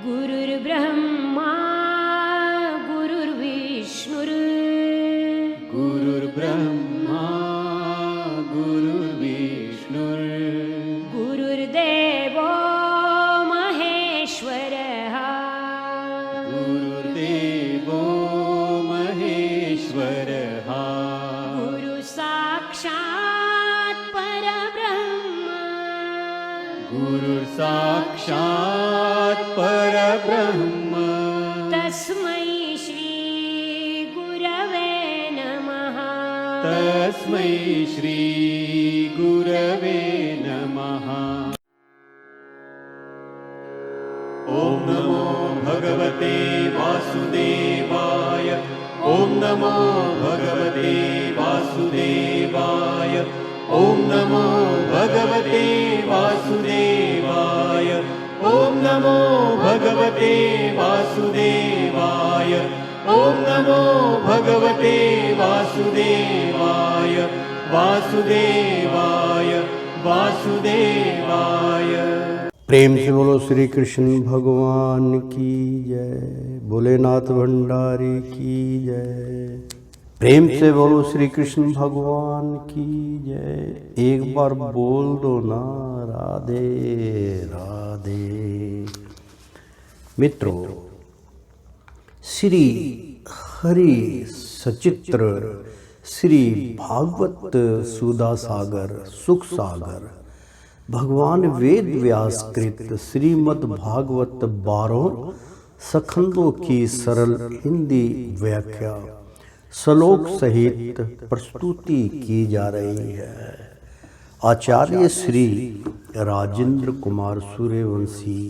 गुरुर्ब्रह्मा गुरुर्विष्णुर् गुरुर्ब्रह्मा गुरुर्विष्णुर् गुरुर्देवो महेश्वरः गुरुर्देवो महेश्वरः गुरुसाक्षात् परब्रह्म गुरुर्साक्षात् परब्रह्म तस्मै श्री गुरवे नमः तस्मै श्री गुरवे नमः। ॐ नमो भगवते वासुदेवाय ॐ नमो भगवते वासुदेवाय ॐ नमो भगवते वासुदेवाय ॐ नमो भगवते वासुदेवाय ॐ नमो भगवते वासुदेवाय वासुदेवाय वासुदेवाय। प्रेम से बोलो श्री कृष्ण भगवान की जय, भोलेनाथ भंडारी की जय। प्रेम से बोलो श्री कृष्ण भगवान की जय। एक बार बोल दो ना राधे राधे। मित्रों, श्री हरि सचित्र श्री भागवत सुधा सागर सुख सागर भगवान वेद व्यास कृत श्रीमद् भागवत 12 सखंदों की सरल हिंदी व्याख्या श्लोक सहित प्रस्तुति की जा रही है। आचार्य श्री राजेंद्र कुमार सूर्यवंशी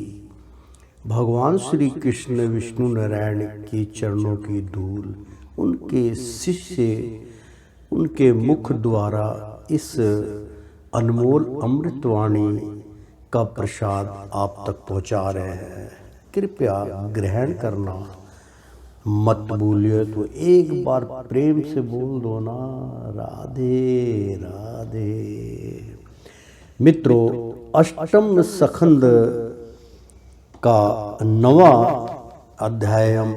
भगवान श्री कृष्ण विष्णु नारायण के चरणों की धूल उनके शिष्य उनके मुख द्वारा इस अनमोल अमृतवाणी का प्रसाद आप तक पहुंचा रहे हैं। कृपया ग्रहण करना मत भूलिए। तो एक बार प्रेम से बोल दो ना राधे राधे। मित्रों, अष्टम सखंद का 9वां अध्याय हम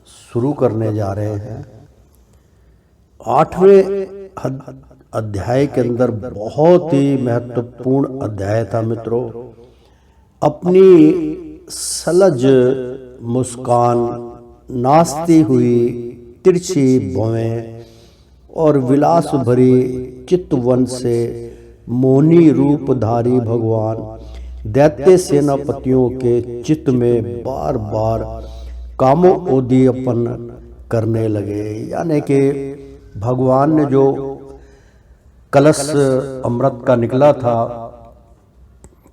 शुरू करने जा रहे हैं। 8वें अध्याय के अंदर बहुत ही महत्वपूर्ण अध्याय था मित्रों। अपनी सलज मुस्कान, नाचती हुई तिरछी भौवें और विलास भरी चितवन से मोहनी रूपधारी भगवान दैत्य सेनापतियों के चित्त में बार बार कामोद्दीपन करने लगे। यानी कि भगवान ने जो कलश अमृत का निकला था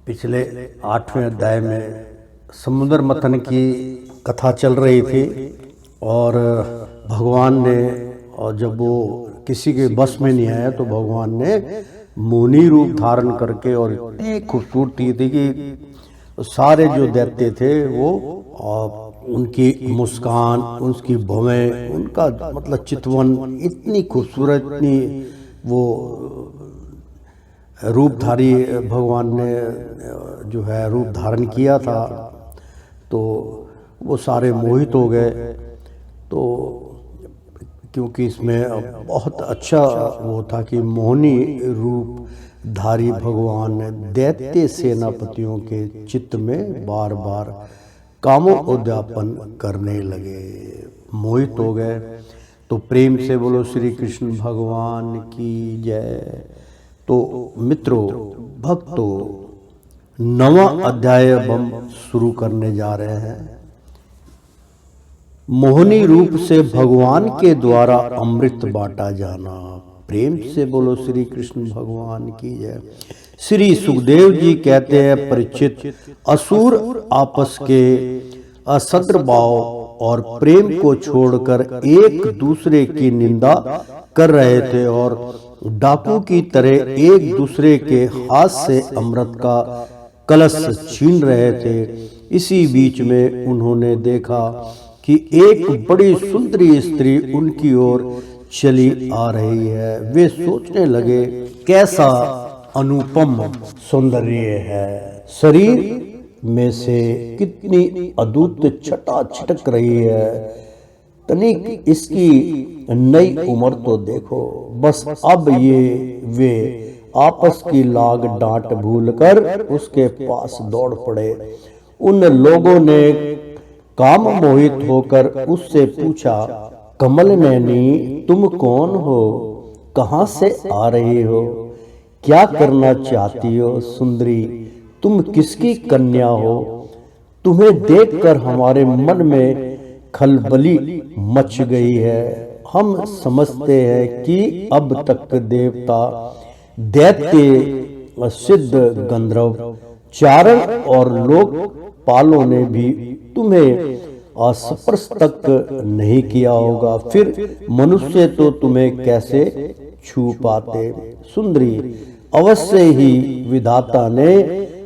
पिछले 8वें अध्याय में, समुद्र मंथन की कथा चल रही थी और भगवान ने, और जब वो किसी के बस में नहीं आया तो भगवान ने मोहनी रूप धारण करके, और इतनी खूबसूरती थी कि सारे जो दैत्य थे वो उनकी मुस्कान, उनकी भौवें, उनका मतलब चितवन इतनी खूबसूरत, इतनी वो रूपधारी भगवान ने जो है रूप धारण किया था, तो वो सारे मोहित हो गए। तो क्योंकि इसमें बहुत अच्छा वो था कि मोहनी रूपधारी भगवान ने दैत्य सेनापतियों के चित्त में बार बार कामोद्दीपन करने लगे, मोहित हो गए। तो प्रेम से बोलो श्री कृष्ण भगवान की जय। तो मित्रों, भक्तों, 9वां अध्याय हम शुरू करने जा रहे हैं। मोहनी रूप से भगवान के द्वारा अमृत बांटा जाना। प्रेम से बोलो श्री कृष्ण भगवान की जय। श्री सुखदेव जी कहते हैं, परीक्षित, असुर आपस के असद्भाव और प्रेम को छोड़कर एक दूसरे की निंदा कर रहे थे और डाकू की तरह एक दूसरे के हाथ से अमृत का कलश छीन रहे थे। इसी बीच में उन्होंने देखा कि एक बड़ी सुंदरी स्त्री उनकी ओर चली आ रही है। वे सोचने लगे, कैसा अनुपम सौंदर्य है, शरीर में से कितनी अद्भुत छटा छिटक रही है। तनिक इसकी नई उम्र तो देखो। बस अब ये वे आपस की लाग डांट भूलकर उसके पास दौड़ पड़े। उन लोगों ने काम मोहित होकर उससे पूछा, कमल नैनी तुम कौन हो, कहाँ से आ रही हो, क्या करना चाहती हो? सुंदरी तुम किसकी कन्या हो? तुम्हें देखकर हमारे मन में खलबली मच गई है। हम समझते हैं कि अब तक देवता, दैत्य, सिद्ध, गंधर्व, चारण और लोकपालों ने भी तुम्हें स्पर्श तक नहीं किया होगा, फिर मनुष्य तो तुम्हें कैसे छू पाते? सुंदरी अवश्य ही विधाता ने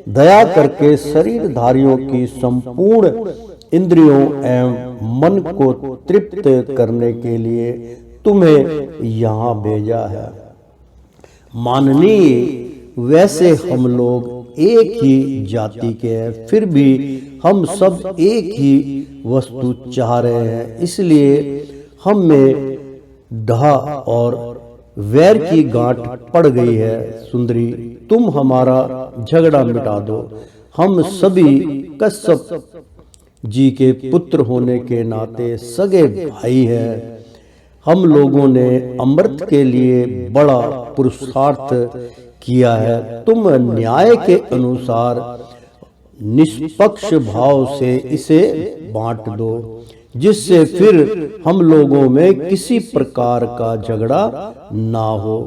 दया करके शरीरधारियों की संपूर्ण इंद्रियों एवं मन को तृप्त करने के लिए तुम्हें यहाँ भेजा है। माननीय, वैसे हम लोग एक ही जाति के हैं, फिर भी हम सब एक ही वस्तु चाह रहे हैं, इसलिए हम में डहा और वैर की गांठ पड़ गई है। सुंदरी तुम हमारा झगड़ा मिटा दो। हम सभी कश्यप जी के पुत्र होने के नाते सगे भाई हैं। हम लोगों ने अमृत के लिए बड़ा पुरुषार्थ किया है। तुम न्याय के अनुसार निष्पक्ष भाव से इसे बांट दो, जिससे फिर हम लोगों में किसी प्रकार का झगड़ा ना हो।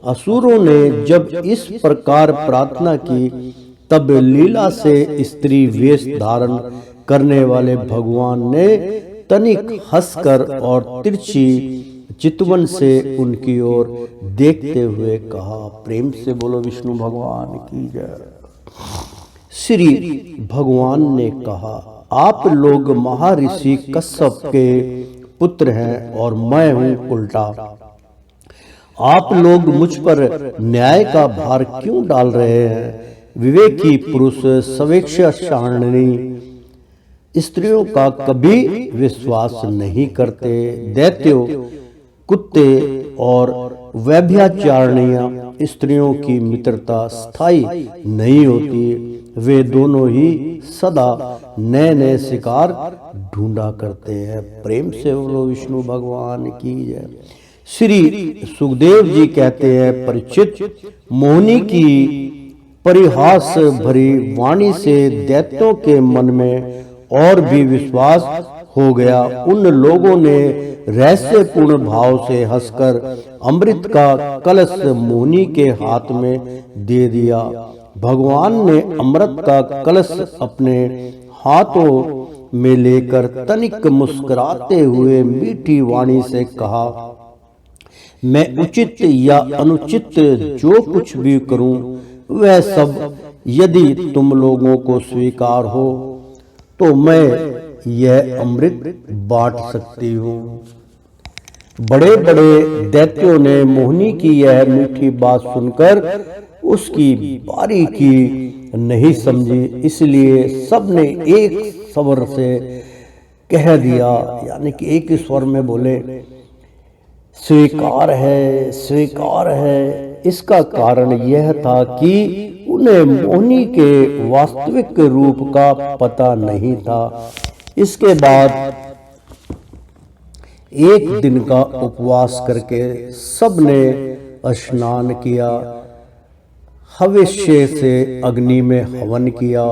असुरों ने जब इस प्रकार प्रार्थना की, तब लीला से स्त्री वेश धारण करने वाले भगवान ने तनिक हंसकर और तिरछी चितवन से उनकी ओर देखते हुए कहा, प्रेम से बोलो विष्णु भगवान की जय। श्री भगवान ने कहा, आप लोग महर्षि कश्यप के पुत्र हैं और मैं हूं उल्टा। आप लोग मुझ पर न्याय का भार क्यों डाल रहे हैं? विवेकी पुरुष स्वेच्छा चारिणी स्त्रियों का कभी विश्वास नहीं करते। दैत्यों, कुत्ते और व्यभिचारिणियां स्त्रियों की मित्रता स्थायी नहीं होती। वे दोनों ही सदा नए नए शिकार ढूंढा करते हैं। प्रेम से बोलो विष्णु भगवान की जय। श्री सुखदेव जी कहते हैं, परीक्षित, मोहिनी की परिहास भरी वाणी से दैत्यों के मन में और भी विश्वास हो गया। उन लोगों ने रहस्यपूर्ण भाव से हंसकर अमृत का कलश मोहिनी के हाथ में दे दिया। भगवान ने अमृत का कलश अपने हाथों में लेकर तनिक मुस्कुराते हुए मीठी वाणी से कहा, मैं उचित या अनुचित जो कुछ भी करूं, वह सब यदि तुम लोगों को स्वीकार हो तो मैं यह अमृत बांट सकती हूँ। बड़े बड़े दैत्यों ने मोहिनी की यह मीठी बात सुनकर उसकी बारीकी नहीं समझी, इसलिए सबने एक स्वर से कह दिया, यानी कि एक ही स्वर में बोले, स्वीकार है, स्वीकार है। इसका कारण यह था कि उन्हें मोहिनी के वास्तविक रूप का पता नहीं था। इसके बाद एक दिन का उपवास करके सबने स्नान किया, हविष्य से अग्नि में हवन किया,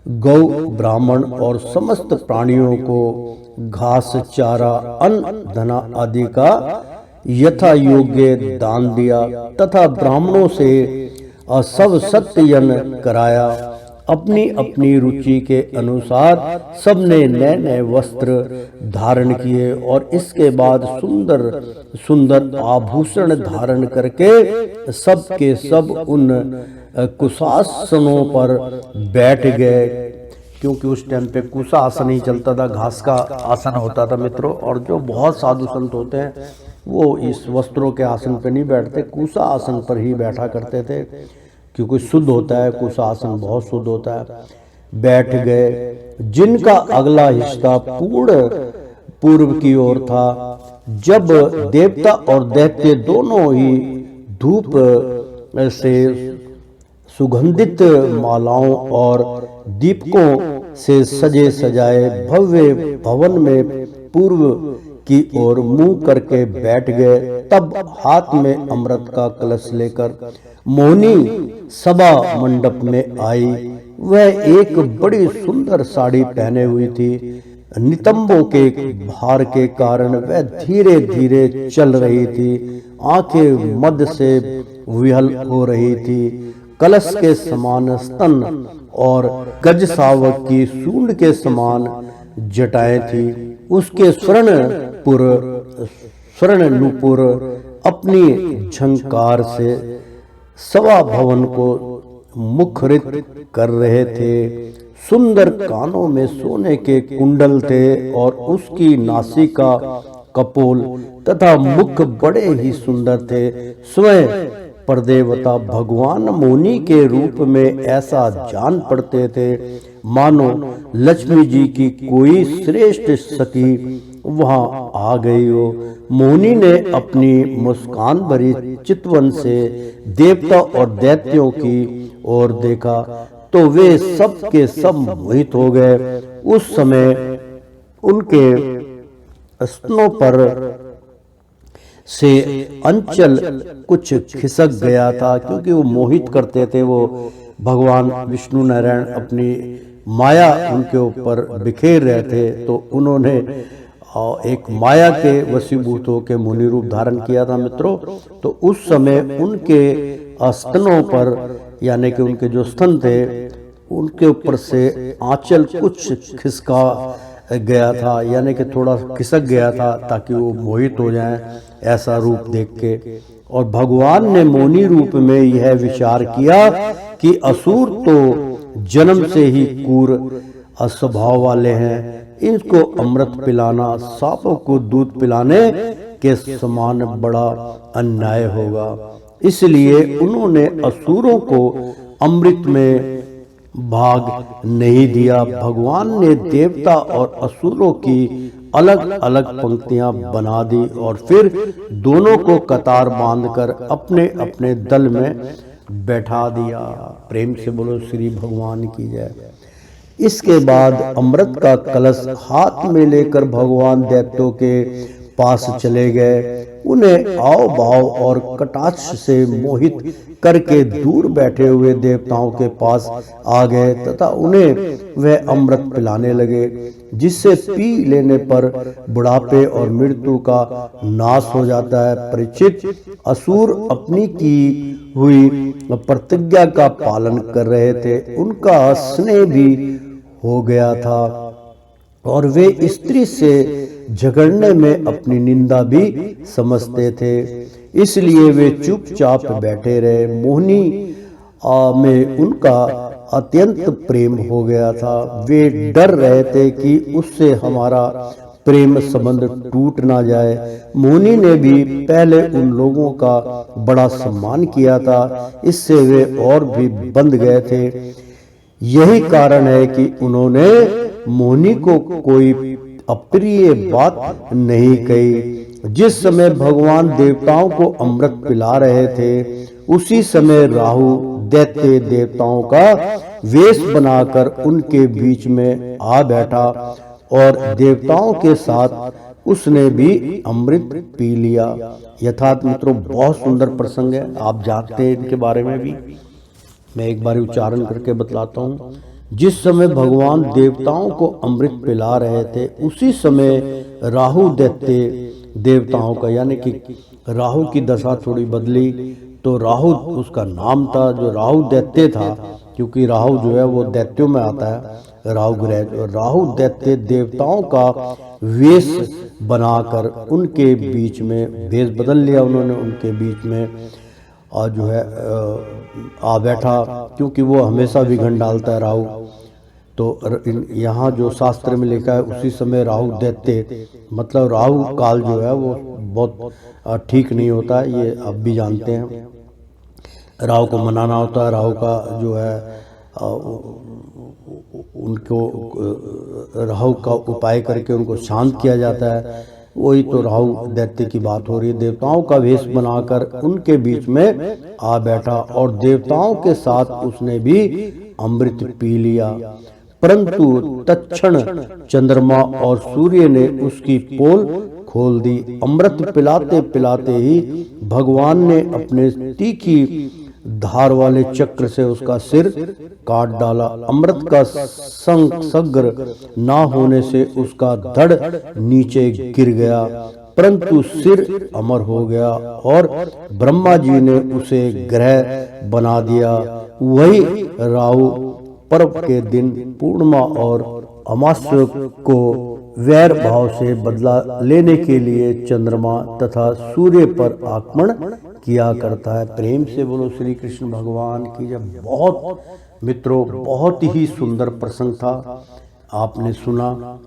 गौ, ब्राह्मण और समस्त प्राणियों को घास, चारा, अन्न, धन आदि का यथा योग्य दान दिया तथा ब्राह्मणों से सब सत्ययन कराया। अपनी अपनी रुचि के अनुसार सबने नए नए वस्त्र धारण किए और इसके बाद सुंदर सुंदर आभूषण धारण करके सब के सब उन कुशासनों पर बैठ गए, क्योंकि उस टाइम पे कुशा आसन ही चलता था, घास का आसन होता था मित्रों। और जो बहुत साधु संत होते हैं वो इस वस्त्रों के आसन पर नहीं बैठते, कुशा आसन पर ही बैठा करते थे, क्योंकि शुद्ध होता है, कुशा आसन बहुत शुद्ध होता है। बैठ गए, जिनका अगला हिस्सा पूर्व की ओर था। जब देवता और दैत्य दोनों ही धूप से सुगंधित मालाओं और दीपकों से सजे सजाए भव्य भवन में पूर्व की ओर मुंह करके बैठ गए, तब हाथ में अमृत का कलश लेकर मोहिनी सभा मंडप में आई। वह एक बड़ी सुंदर साड़ी पहने हुई थी। नितंबों के भार के कारण वह धीरे धीरे चल रही थी। आंखें मद से विहल हो रही थी। कलश के समान स्तन और गज सावक की सूंड के समान जटाएं थी। उसके स्वर्ण नूपुर अपनी झंकार से सभा भवन को मुखरित कर रहे थे। सुंदर कानों में सोने के कुंडल थे और उसकी नासिका, कपोल तथा मुख बड़े ही सुंदर थे। स्वयं परदेवता भगवान मुनि के रूप में ऐसा जान पड़ते थे मानो लक्ष्मी जी की कोई श्रेष्ठ सखी वहां आ गई हो। मुनि ने अपनी मुस्कान भरी चितवन से देवता और दैत्यों की ओर देखा तो वे सब के सब मोहित हो गए। उस समय उनके स्तनों पर से अंचल कुछ खिसक गया था, क्योंकि वो मोहित करते थे। वो भगवान विष्णु नारायण अपनी माया उनके ऊपर बिखेर रहे थे, तो उन्होंने एक माया के वशीभूत होकर मुनि रूप धारण किया था मित्रों। तो उस समय उनके स्तनों पर, यानी कि उनके जो स्तन थे, उनके ऊपर से आंचल कुछ खिसका गया था, यानी कि थोड़ा खिसक गया था ताकि वो मोहित हो जाएं ऐसा रूप देख के। और भगवान ने मोहिनी रूप में यह विचार किया कि असुर तो जन्म से ही क्रूर स्वभाव वाले हैं, इनको अमृत पिलाना सांपों को दूध पिलाने के समान बड़ा अन्याय होगा। इसलिए उन्होंने असुरों को अमृत में भाग नहीं दिया। भगवान ने देवता और असुरों की अलग अलग पंक्तियां बना दी और फिर दोनों को कतार बांधकर अपने अपने दल में बैठा दिया। प्रेम से बोलो श्री भगवान की जय। इसके बाद अमृत का कलश हाथ में लेकर भगवान दैत्यों के पास चले गए। उन्हें आव भाव और कटाक्ष से मोहित करके दूर बैठे हुए देवताओं के पास आ गए तथा उन्हें वह अमृत पिलाने लगे, जिससे पी लेने पर बुढ़ापे और मृत्यु का नाश हो जाता है। परीक्षित, असुर अपनी की हुई प्रतिज्ञा का पालन कर रहे थे। उनका स्नेह भी हो गया था और वे स्त्री से झगड़ने में अपनी निंदा भी समझते थे, इसलिए वे चुपचाप बैठे रहे। मोहिनी में उनका अत्यंत प्रेम हो गया था। वे डर रहे थे कि उससे हमारा प्रेम संबंध टूट ना जाए। मोहिनी ने भी पहले उन लोगों का बड़ा सम्मान किया था, इससे वे और भी बंध गए थे। यही कारण है कि उन्होंने मोहिनी को कोई अप्रिय बात नहीं कही। जिस समय भगवान देवताओं को अमृत पिला रहे थे, उसी समय राहु दैत्य देवताओं का वेश बनाकर उनके बीच में आ बैठा और देवताओं के साथ उसने भी अमृत पी लिया। यथार्थ मित्रों, बहुत सुंदर प्रसंग है, आप जानते हैं इनके बारे में भी। मैं एक बार उच्चारण करके बतलाता हूँ। जिस समय भगवान देवताओं को अमृत पिला रहे थे, उसी समय राहु दैत्य देवताओं का, यानी कि राहु की दशा थोड़ी बदली। तो राहु उसका नाम था, जो राहु दैत्य था, क्योंकि राहु जो है वो दैत्यों में आता है, राहु ग्रह। राहु दैत्य देवताओं का वेश बनाकर उनके बीच में वेश बदल लिया उन्होंने, उनके बीच में और जो है आ बैठा, क्योंकि वो हमेशा विघन डालता है राहु। तो यहाँ जो शास्त्र में लिखा है, उसी समय राहु दैत्य, मतलब राहु काल जो है वो बहुत ठीक नहीं होता है, ये आप भी जानते हैं। राहु को मनाना होता है, राहु का जो है उनको राहु का उपाय करके उनको शांत किया जाता है। वही तो राहु दैत्य की बात हो रही है। देवताओं का वेश बनाकर उनके बीच में आ बैठा और देवताओं के साथ उसने भी अमृत पी लिया, परंतु तत्क्षण चंद्रमा और सूर्य ने उसकी पोल खोल दी। अमृत पिलाते पिलाते ही भगवान ने अपने तीखी धार वाले चक्र से उसका सिर काट डाला। अमृत का संसर्ग ना होने से उसका धड़ नीचे गिर गया, परंतु सिर अमर हो गया और ब्रह्मा जी ने उसे ग्रह बना दिया। वही राहु पर्व के दिन पूर्णिमा और अमावस्या को वैर भाव से बदला लेने के लिए चंद्रमा तथा सूर्य पर आक्रमण किया करता है। प्रेम से बोलो श्री कृष्ण भगवान की जब। बहुत मित्रों, बहुत ही सुंदर प्रसंग था। आपने सुना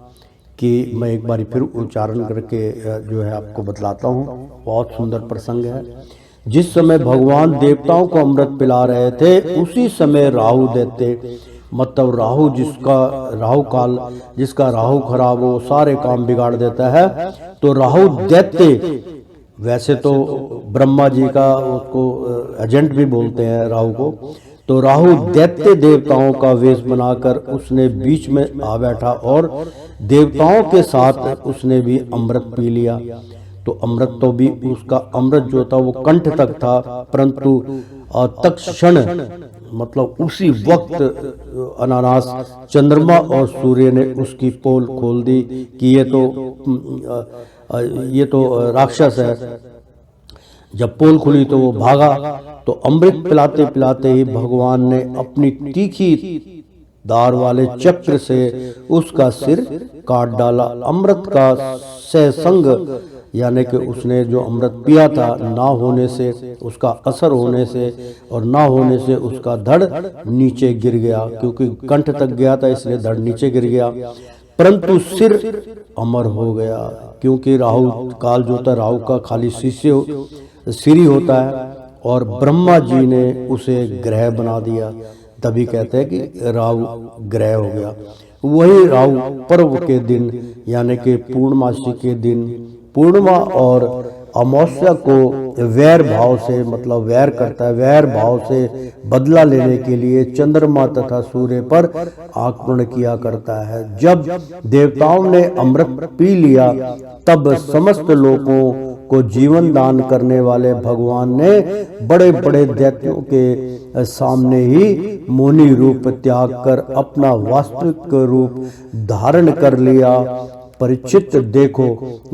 कि मैं एक बार फिर उच्चारण करके जो है आपको बतलाता हूँ। बहुत सुंदर प्रसंग है। जिस समय भगवान देवताओं को अमृत पिला रहे थे, उसी समय राहु दैत्य, मतलब राहु काल जिसका राहु खराब हो सारे काम बिगाड़ देता है, तो राहु दैत्य, वैसे तो ब्रह्मा जी का उसको एजेंट भी बोलते हैं राहु को, तो राहु दैत्य देवताओं का वेश बनाकर उसने बीच में आ बैठा और देवताओं के साथ उसने भी अमृत पी लिया। तो अमृत तो भी उसका अमृत जो था वो कंठ तक था, परंतु तत्क्षण मतलब उसी वक्त अनानास चंद्रमा और सूर्य ने उसकी पोल खोल दी कि ये तो राक्षस है। जब पोल खुली तो वो भागा, तो अमृत पिलाते पिलाते ही भगवान ने अपनी तीखी धार वाले चक्र से उसका सिर काट डाला। अमृत का सहसंग यानी कि उसने जो अमृत पिया था ना होने से, उसका असर होने से और ना होने से उसका धड़ नीचे गिर गया, क्योंकि कंठ तक गया था इसलिए धड़ नीचे गिर गया, परंतु सिर अमर हो गया। क्योंकि राहु काल जो था, राहु का खाली सिर ही होता है और ब्रह्मा जी ने उसे ग्रह बना दिया, तभी कहते हैं कि राहु ग्रह हो गया। वही राहु पर्व के दिन यानी कि पूर्णमासी के दिन पूर्णिमा और अमावस्या को वैर भाव से, मतलब वैर करता है, वैर भाव से बदला लेने के लिए चंद्रमा तथा सूर्य पर आक्रमण किया करता है। जब देवताओं ने अमृत पी लिया, तब समस्त लोगों को जीवन दान करने वाले भगवान ने बड़े बड़े दैत्यों के सामने ही मोनी रूप त्याग कर अपना वास्तविक रूप धारण कर लिया। परीक्षित देखो,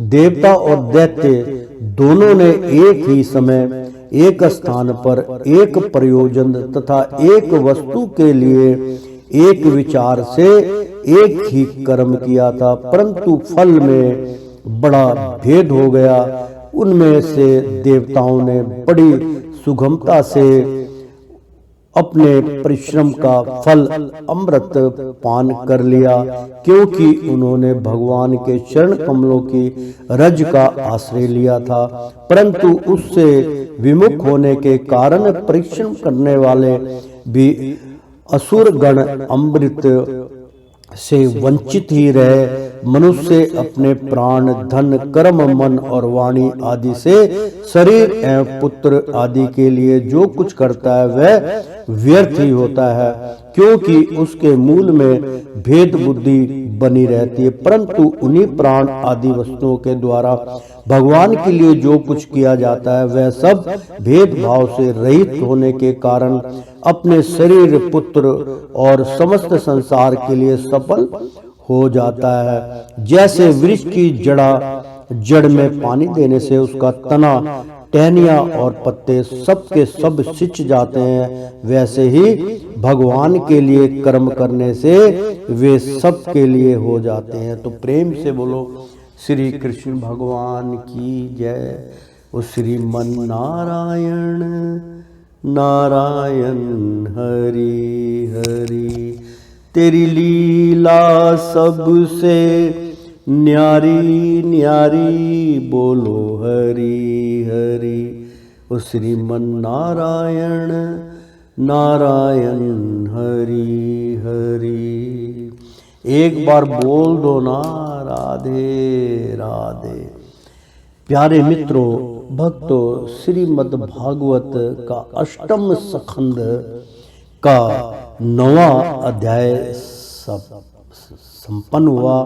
देवता और दैत्य दोनों ने एक ही समय, एक स्थान पर, एक प्रयोजन तथा एक वस्तु के लिए एक विचार से एक ही कर्म किया था, परंतु फल में बड़ा भेद हो गया। उनमें से देवताओं ने बड़ी सुगमता से अपने परिश्रम का फल अमृत पान कर लिया, क्योंकि उन्होंने भगवान के चरण कमलों की रज का आश्रय लिया था, परंतु उससे विमुख होने के कारण परिश्रम करने वाले भी असुर गण अमृत से वंचित ही रहे। मनुष्य अपने प्राण, धन, कर्म, मन और वाणी आदि से शरीर एवं पुत्र आदि के लिए जो कुछ करता है वह व्यर्थ ही होता है, क्योंकि उसके मूल में भेद बुद्धि बनी रहती है। परंतु उन्हीं प्राण आदि वस्तुओं के द्वारा भगवान के लिए जो कुछ किया जाता है वह सब भेदभाव से रहित होने के कारण अपने शरीर, पुत्र और समस्त संसार के लिए सफल हो जाता है। जैसे वृक्ष की जड़ में पानी देने से उसका तना, टहनियाँ और पत्ते सब के सब सिंच जाते हैं, वैसे ही भगवान के लिए कर्म करने से वे सब के लिए हो जाते हैं। तो प्रेम से बोलो श्री कृष्ण भगवान की जय। ओ श्रीमन नारायण नारायण हरि हरि, तेरी लीला सबसे न्यारी न्यारी, बोलो हरि हरि। ओ श्रीमन नारायण नारायण हरि हरि। एक बार बोल दो ना राधे राधे। प्यारे मित्रों, भक्तों, श्रीमद् भागवत का अष्टम स्कंद का 9वां अध्याय संपन्न हुआ।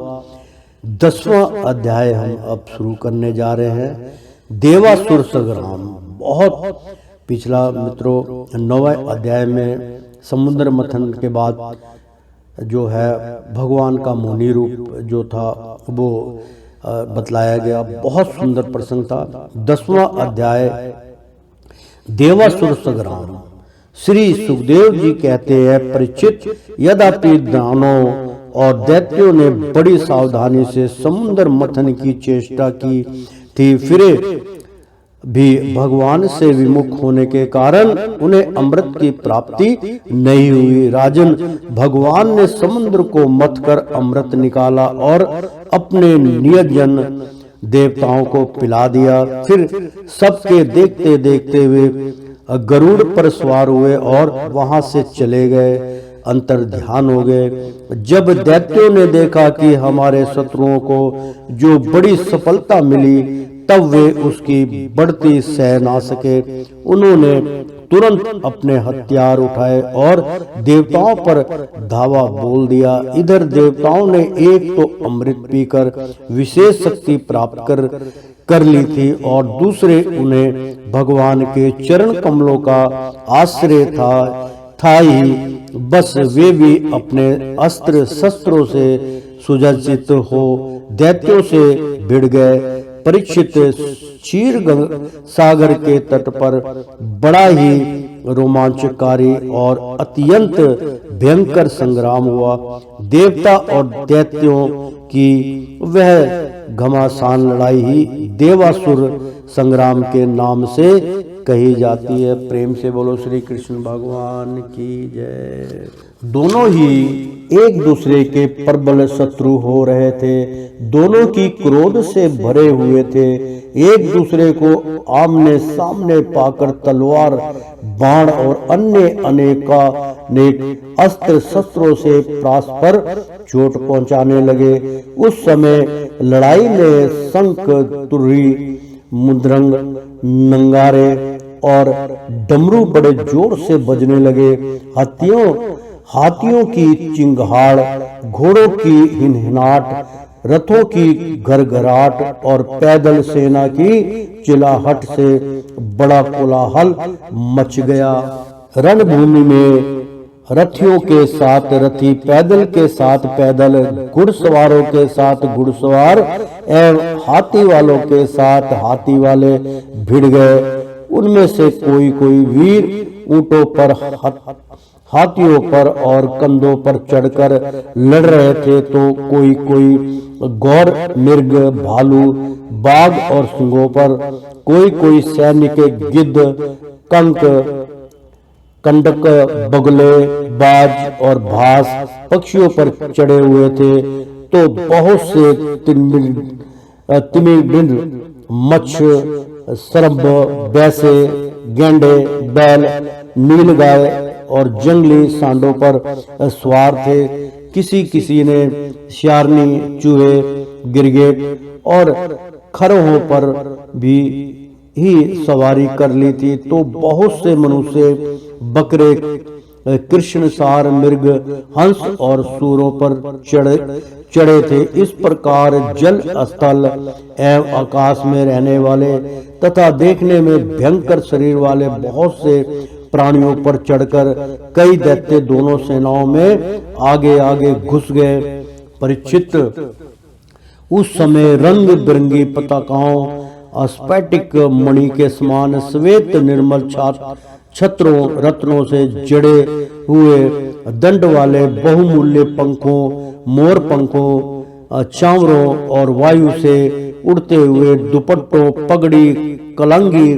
10वां अध्याय हम अब शुरू करने जा रहे हैं, देवासुर संग्राम। बहुत पिछला मित्रों 9वें अध्याय में समुद्र मंथन के बाद जो है भगवान का मोहिनी रूप जो था वो बतलाया गया। बहुत सुंदर प्रसंग था। 10वां अध्याय देवासुर संग्राम। श्री सुखदेव जी कहते हैं, परीक्षित, यद्यपि दानवों और दैत्यों ने बड़ी सावधानी से समुद्र मंथन की चेष्टा की थी, फिर भी भगवान से विमुख होने के कारण उन्हें अमृत की प्राप्ति नहीं हुई। राजन, भगवान ने समुद्र को मथ कर अमृत निकाला और अपने नियतजन देवताओं को पिला दिया। फिर सबके देखते देखते वे गरुड़ पर सवार हुए और वहां से चले गए, अंतर ध्यान हो गए। जब दैत्यों ने देखा कि हमारे शत्रुओं को जो बड़ी सफलता मिली, तब वे उसकी बढ़ती सह ना सके। उन्होंने तुरंत अपने हथियार उठाए और देवताओं पर धावा बोल दिया। इधर देवताओं ने एक तो अमृत पीकर विशेष शक्ति प्राप्त कर ली थी और दूसरे उन्हें भगवान के चरण कमलों का आश्रय था ही। बस वे भी अपने अस्त्र शस्त्रों से सुसज्जित हो दैत्यों से भिड़ गए। परीक्षित, क्षीर सागर के तट पर बड़ा ही रोमांचकारी और अत्यंत भयंकर संग्राम हुआ। देवता और दैत्यों की वह घमासान लड़ाई ही देवासुर संग्राम के नाम से कही जाती है। प्रेम से बोलो श्री कृष्ण भगवान की जय। दोनों ही एक दूसरे के प्रबल शत्रु हो रहे थे। दोनों की क्रोध से भरे हुए थे। एक दूसरे को आमने सामने पाकर तलवार, बाण और अन्य अनेक अस्त्र शस्त्रों से परस्पर चोट पहुंचाने लगे। उस समय लड़ाई में शंख, तुरही, मुद्रंग, नंगारे और डमरू बड़े जोर से बजने लगे। हाथियों की चिंगाड़, घोड़ों की हिनहिनाट, रथों की घरघराट और पैदल सेना की चिल्लाहट से बड़ा कोलाहल मच गया। रणभूमि में रथियों के साथ रथी, पैदल के साथ पैदल, घुड़सवारों के साथ घुड़सवार एवं हाथी वालों के साथ हाथी वाले भिड़ गए। उनमें से कोई वीर ऊंटों पर, हाथियों पर और कंधों पर चढ़कर लड़ रहे थे, तो कोई गौर, मृग, भालू, बाघ और सिंहों पर, कोई सैनिक गिद्ध, कंक, कंडक, बगले, बाज और भास पक्षियों पर चढ़े हुए थे। तो बहुत से तिमिंगिल, मच्छ, सरब, बैसे, गेंडे, बैल, नीलगाय और जंगली सांडों पर सवार थे। किसी ने शारनी, चूहे, गिरगिट और खरहों पर भी ही सवारी कर ली थी। तो बहुत से मनुष्य, बकरे, कृष्णसार, मृग, हंस और सूरों पर चढ़े थे। इस प्रकार जल, स्थल एवं आकाश में रहने वाले तथा देखने में भयंकर शरीर वाले बहुत से प्राणियों पर चढ़कर कई दैत्य दोनों सेनाओं में आगे आगे घुस गए। परीक्षित, उस समय रंग बिरंगी पताकाओं, स्फटिक मणि के समान श्वेत निर्मल छत्रों, रत्नों से जड़े हुए दंड वाले बहुमूल्य पंखों, मोर पंखों, चावरों और वायु से उड़ते हुए दुपट्टों, पगड़ी, कलंगी,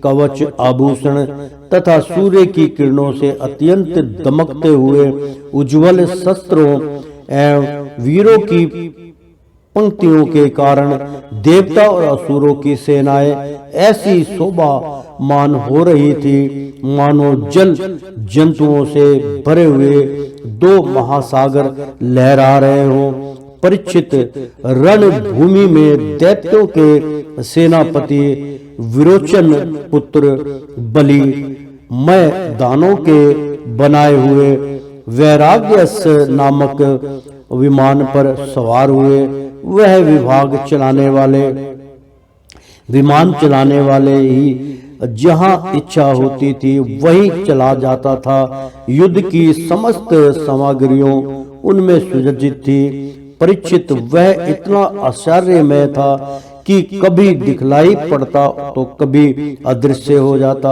कवच, आभूषण तथा सूर्य की किरणों से अत्यंत दमकते हुए उज्जवल शस्त्रों एवं वीरों की पंक्तियों के कारण देवता और असुरों की सेनाएं ऐसी शोभामान हो रही थी मानो जल जंतुओं से भरे हुए दो महासागर लहरा रहे हों। परीक्षित रणभूमि में दैत्यों के सेनापति विरोचन पुत्र बलि, मैं दानों के बनाए हुए वैराग्यस नामक विमान पर सवार हुए। वह विमान चलाने वाले ही जहां इच्छा होती थी वहीं चला जाता था। युद्ध की समस्त सामग्रियों उनमें सुसज्जित थी। परीक्षित वह इतना आश्चर्यमय था कि कभी दिखलाई पड़ता तो कभी अदृश्य हो जाता।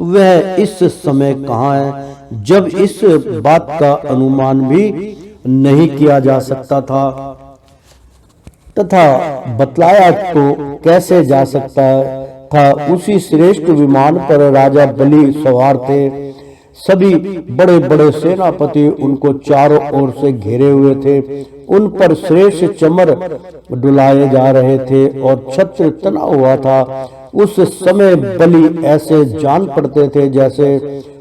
वह इस समय कहाँ है जब इस बात का अनुमान भी नहीं किया जा सकता था तथा बतलाया तो कैसे जा सकता था। उसी श्रेष्ठ विमान पर राजा बलि सवार थे। सभी बड़े बड़े सेनापति उनको चारों ओर से घेरे हुए थे। उन पर श्रेष्ठ चमर डुलाए जा रहे थे और छत्र तना हुआ था। उस समय बलि ऐसे जान पड़ते थे जैसे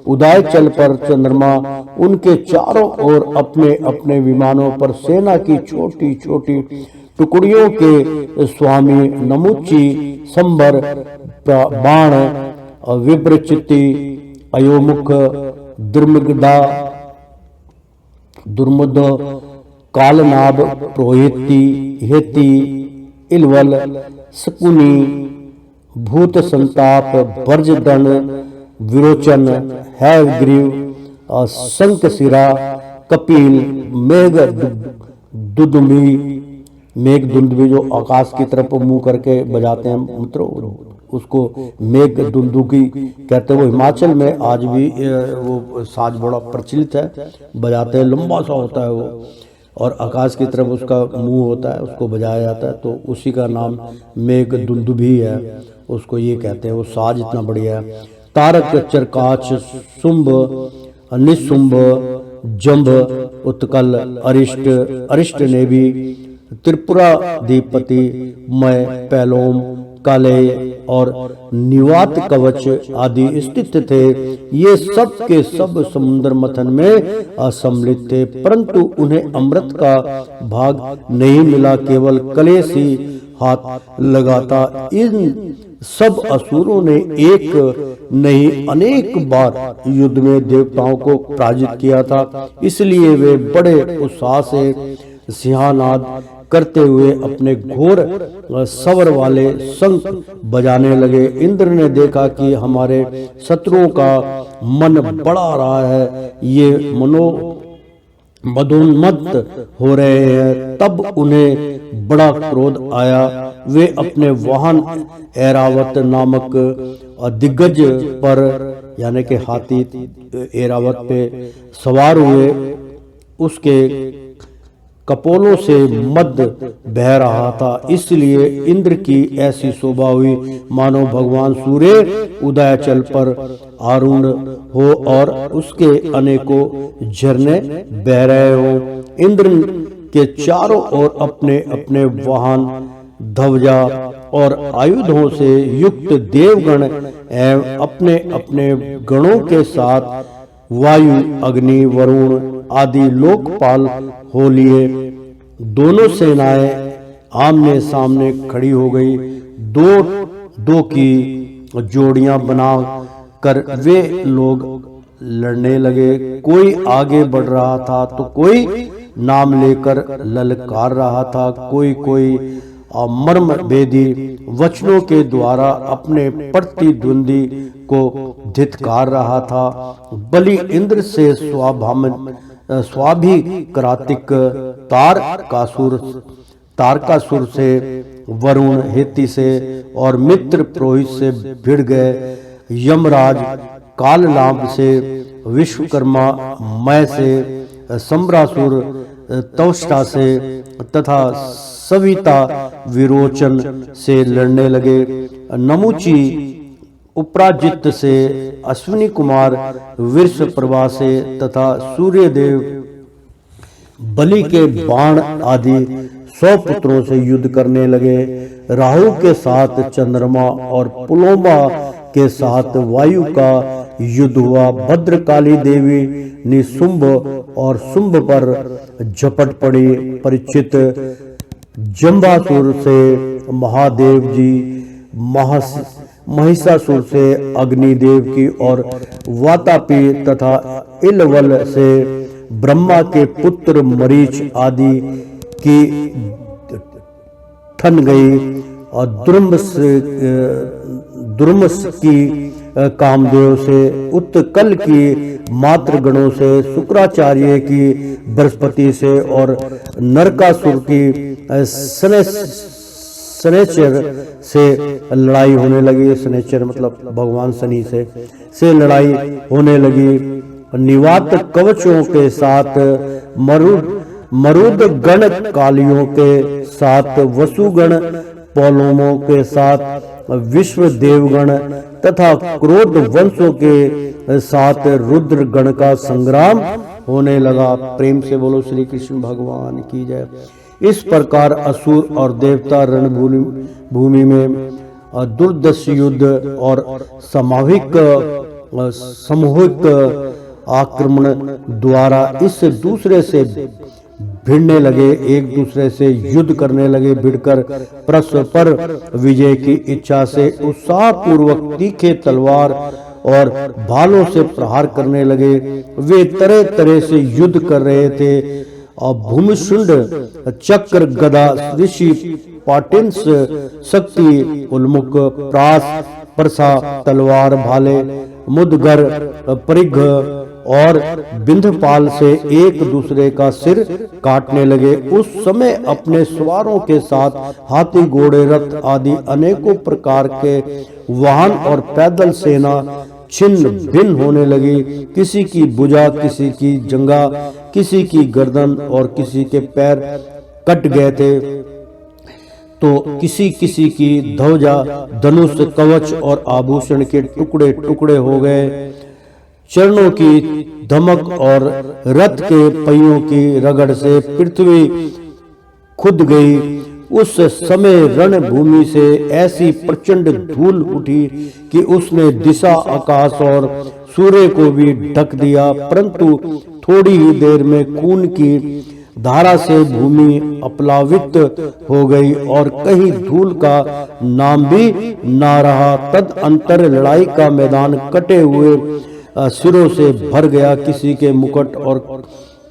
उदयाचल पर चंद्रमा। उनके चारों ओर अपने अपने विमानों पर सेना की छोटी छोटी टुकड़ियों के स्वामी नमुची, संबर, बाण, विप्रचिति, अयोमुख, दुर्मुदा, दुर्मुद, कालनाभ, प्रोहिति, हेति, इलवल, शकुनी, भूत संताप, वर्जदंड, विरोचन, हैवग्रीव, शंखशिरा, कपिल, मेघदुंदुभी जो आकाश की तरफ मुंह करके बजाते हैं मित्रों, उसको मेघदुंदुभी कहते हैं। वो हिमाचल में आज भी वो साज बड़ा प्रचलित है, बजाते हैं, लंबा सा होता है वो और आकाश की तरफ उसका मुंह होता है, उसको बजाया जाता है। तो उसी का नाम मेघदुंदुभी है, उसको ये कहते हैं। वो साज इतना बढ़िया है। तारक, चरकाच, शुंभ, निशुंभ, जंभ, उत्कल, अरिष्ट ने भी, त्रिपुराधिपति, मय, पैलोम, कालेय और निवात कवच आदि स्थित थे। ये सब के सब समुद्र मथन में असम्मिलित थे, परंतु उन्हें अमृत का भाग नहीं मिला, केवल कलेश ही हाथ लगाता। इन सब असुरों ने एक नहीं अनेक बार युद्ध में देवताओं को पराजित किया था। इसलिए वे बड़े उत्साह से सिंहनाद करते हुए अपने घोर सवर वाले शंख बजाने लगे। इंद्र ने देखा कि हमारे शत्रुओं का मन बढ़ा रहा है, ये मदोन्मत्त हो रहे हैं। तब उन्हें बड़ा क्रोध आया। वे अपने वाहन ऐरावत नामक दिग्गज पर यानी कि हाथी ऐरावत पे सवार हुए। उसके कपोलों से मद बह रहा था, इसलिए इंद्र की ऐसी शोभा हुई मानो भगवान सूर्य उदयाचल पर आरूढ़ हो और उसके अनेकों झरने बह रहे हो। इंद्र के चारों ओर अपने अपने वाहन, ध्वजा और आयुधों से युक्त देवगण एवं अपने अपने गणों के साथ वायु, अग्नि, वरुण आदि लोकपाल हो लिए। दोनों सेनाएं आमने सामने खड़ी हो गई। दो की जोड़ियां बना कर वे लोग लड़ने लगे। कोई आगे बढ़ रहा था तो कोई नाम लेकर ललकार रहा था। कोई मर्म भेदी वचनों के द्वारा अपने प्रतिद्वंदी को धिक्कार रहा था। बलि इंद्र से स्वाभिक्रातिक, तारकासुर से, वरुण हेति से और मित्र पुरोहित से भिड़ गए। यमराज कालनाभ से, विश्वकर्मा मय से, सम्रासुर तौष्टा से तथा सविता विरोचन से लड़ने लगे। नमुची उपराजित से, अश्विनी कुमार वृषप्रभा से तथा सूर्यदेव बलि के बाण आदि 100 पुत्रों से युद्ध करने लगे। राहु के साथ चंद्रमा और पुलोमा के साथ वायु का युद्ध हुआ। भद्रकाली देवी निशुंभ और शुंभ पर झपट पड़ी। परीक्षित जंबासुर से महादेव जी, महिषासुर से अग्निदेव की और वातापी तथा इलवल से ब्रह्मा के पुत्र मरीच आदि की ठन गई। और दुर्मस की कामदेव से, उत्कल की मातृगणों से, शुक्राचार्य की बृहस्पति से और नरकासुर की शनैश्चर से लड़ाई होने लगी। शनैश्चर मतलब भगवान शनि से लड़ाई होने लगी। निवात कवचों के साथ मरुद गण कालियों के साथ, वसुगण पौलोमों के साथ, विश्व देवगण तथा क्रोध वंशों के साथ रुद्र गण का संग्राम होने लगा। प्रेम से बोलो श्री कृष्ण भगवान की जय। इस प्रकार असुर और देवता रणभूमि में दुर्दश युद्ध और सामूहिक आक्रमण द्वारा इस दूसरे से भिड़ने लगे, एक दूसरे से युद्ध करने लगे। भिड़कर परस्पर विजय की इच्छा से उत्साह पूर्वक तीखे तलवार और भालों से प्रहार करने लगे। वे तरह तरह से युद्ध कर रहे थे और भूमिशुंड, चक्र, गदा, ऋषि, पाटिंस, शक्ति, उन्मुख, प्रास, परसा, तलवार, भाले, मुदगर, परिघ और बिंधपाल से एक दूसरे का सिर काटने लगे। उस समय अपने सवारों के साथ हाथी, घोड़े, रथ आदि अनेकों प्रकार के वाहन और पैदल सेना छिन्न भिन्न होने लगी। किसी की भुजा, किसी की जंगा, किसी की गर्दन और किसी के पैर कट गए थे, तो किसी किसी की ध्वजा, धनुष, कवच और आभूषण के टुकड़े टुकड़े हो गए। चरणों की धमक और रथ के पहियों की रगड़ से पृथ्वी खुद गई। उस समय रणभूमि से ऐसी प्रचंड धूल उठी कि उसने दिशा, आकाश और सूर्य को भी ढक दिया। परंतु थोड़ी ही देर में खून की धारा से भूमि अपलावित हो गई और कहीं धूल का नाम भी ना रहा। तदअंतर लड़ाई का मैदान कटे हुए सिरों से भर गया। किसी के मुकुट और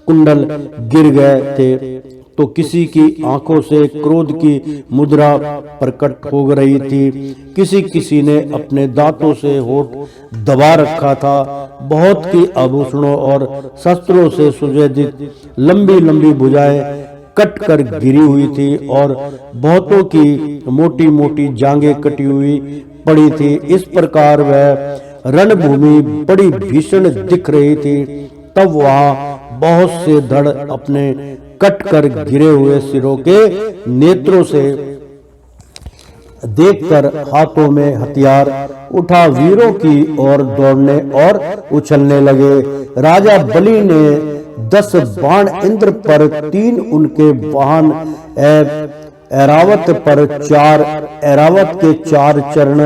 कुंडल गिर गए थे, तो किसी की आंखों से क्रोध की मुद्रा प्रकट हो रही थी। किसी ने अपने दांतों से होठ दबा रखा था। बहुत की आभूषणों और शस्त्रों से सुसज्जित लंबी लंबी भुजाएं कट कर गिरी हुई थी और बहुतों की मोटी मोटी जांघें कटी हुई पड़ी थी। इस प्रकार वह रणभूमि बड़ी भीषण दिख रही थी। तब वहां बहुत से धड़ अपने कट कर गिरे हुए सिरों के नेत्रों से देखकर हाथों में हथियार उठा वीरों की ओर दौड़ने और उछलने लगे। राजा बलि ने 10 बाण इंद्र पर, 3 उनके वाहन ऐरावत पर, 4 ऐरावत के 4 चरण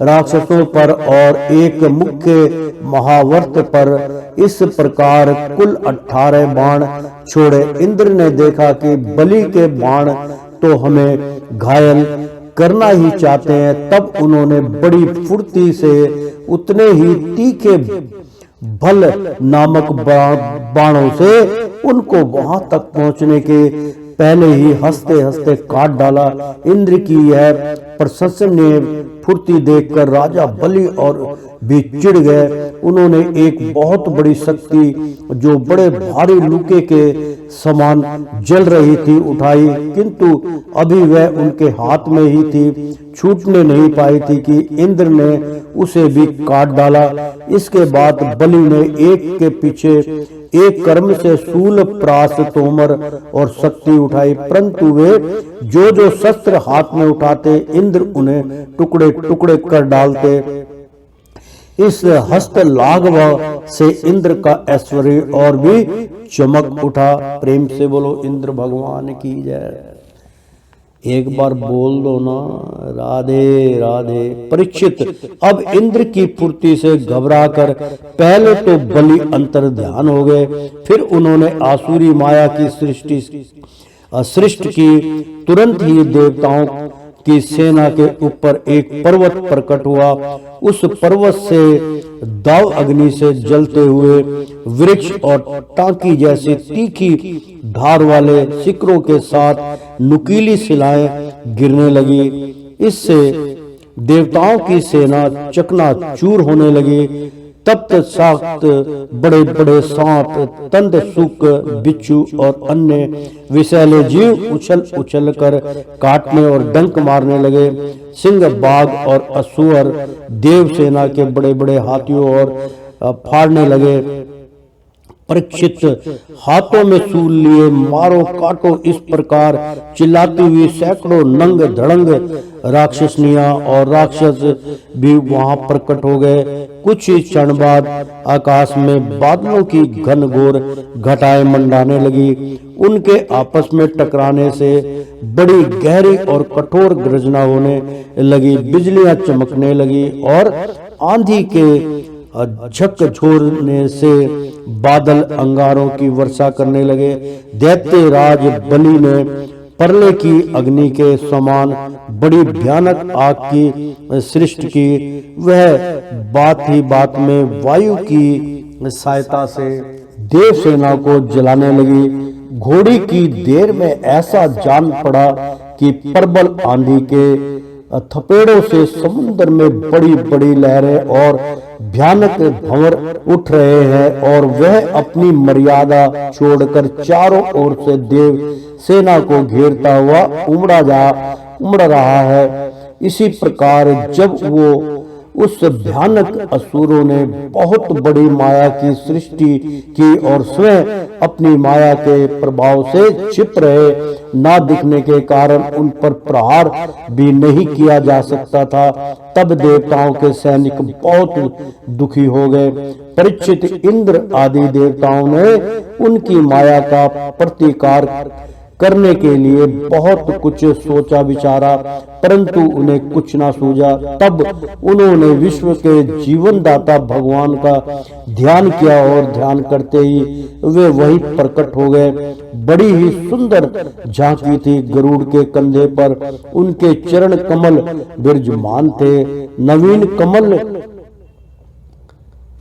राक्षसों पर और 1 मुख्य महावर्त पर, इस प्रकार कुल 18 बाण छोड़े। इंद्र ने देखा कि बलि के बाण तो हमें घायल करना ही चाहते हैं। तब उन्होंने बड़ी फुर्ती से उतने ही तीखे भल नामक बाणों से उनको वहां तक पहुंचने के पहले ही हंसते हंसते काट डाला। इंद्र की यह प्रशंसनीय फुर्ती देखकर राजा बलि और भी चिढ़ गए। उन्होंने एक बहुत बड़ी शक्ति जो बड़े भारी लूके के समान जल रही थी उठाई, किंतु अभी वह उनके हाथ में ही थी, छूटने नहीं पाई थी कि इंद्र ने उसे भी काट डाला। इसके बाद बलि ने एक के पीछे एक कर्म से शूल, प्रास, तोमर और शक्ति उठाई, परंतु वे जो शस्त्र हाथ में उठाते इंद्र उन्हें टुकड़े टुकड़े कर डालते। इस हस्त लाघव से इंद्र का ऐश्वर्य और भी चमक उठा। प्रेम से बोलो इंद्र भगवान की जय। एक बार बोल दो ना, राधे राधे। परीक्षित अब इंद्र की फुर्ती से घबराकर पहले तो बलि अंतर ध्यान हो गए, फिर उन्होंने आसुरी माया की सृष्टि की। तुरंत ही देवताओं की सेना के ऊपर एक पर्वत प्रकट हुआ। उस पर्वत से दाव अग्नि से जलते हुए वृक्ष और टांकी जैसी तीखी धार वाले शिखरों के साथ नुकीली शिलाएं गिरने लगी। इससे देवताओं की सेना चकनाचूर होने लगी। तब तत्सात बड़े बड़े सांप, तंदसुक, बिच्छू और अन्य विषैले जीव उछल उछल कर काटने और डंक मारने लगे। सिंह, बाघ और असुर देव सेना के बड़े बड़े हाथियों और फाड़ने लगे। परीक्षित हाथों में सूल लिए मारो काटो इस प्रकार चिल्लाती हुई सैकड़ों नंग धड़ंग राक्षसनियां और राक्षस भी वहां प्रकट हो गए। कुछ ही क्षण बाद आकाश में बादलों की घनघोर घटाएं मंडाने लगी। उनके आपस में टकराने से बड़ी गहरी और कठोर गर्जना होने लगी। बिजलियां चमकने लगी और आंधी के झकझोरने से बादल अंगारों की वर्षा करने लगे। दैत्य राज बलि ने परले की अग्नि के समान बड़ी भयानक आग की सृष्टि की। वह बात ही बात में वायु की सहायता से देव सेना को जलाने लगी। घोड़ी की देर में ऐसा जान पड़ा कि प्रबल आंधी के थपेड़ों से समुद्र में बड़ी बड़ी लहरें और भयानक भंवर उठ रहे हैं और वह अपनी मर्यादा छोड़कर चारों ओर से देव सेना को घेरता हुआ उमड़ रहा है। इसी प्रकार जब वो उस भयानक असुरों ने बहुत बड़ी माया की सृष्टि की और स्वयं अपनी माया के प्रभाव से छिप रहे ना दिखने के कारण उन पर प्रहार भी नहीं किया जा सकता था, तब देवताओं के सैनिक बहुत दुखी हो गए। परीक्षित, इंद्र आदि देवताओं ने उनकी माया का प्रतिकार करने के लिए बहुत कुछ सोचा विचारा, परंतु उन्हें कुछ ना सूझा। तब उन्होंने विश्व के जीवनदाता भगवान का ध्यान किया और ध्यान करते ही वे वहीं प्रकट हो गए। बड़ी ही सुंदर झांकी थी। गरुड़ के कंधे पर उनके चरण कमल विराजमान थे। नवीन कमल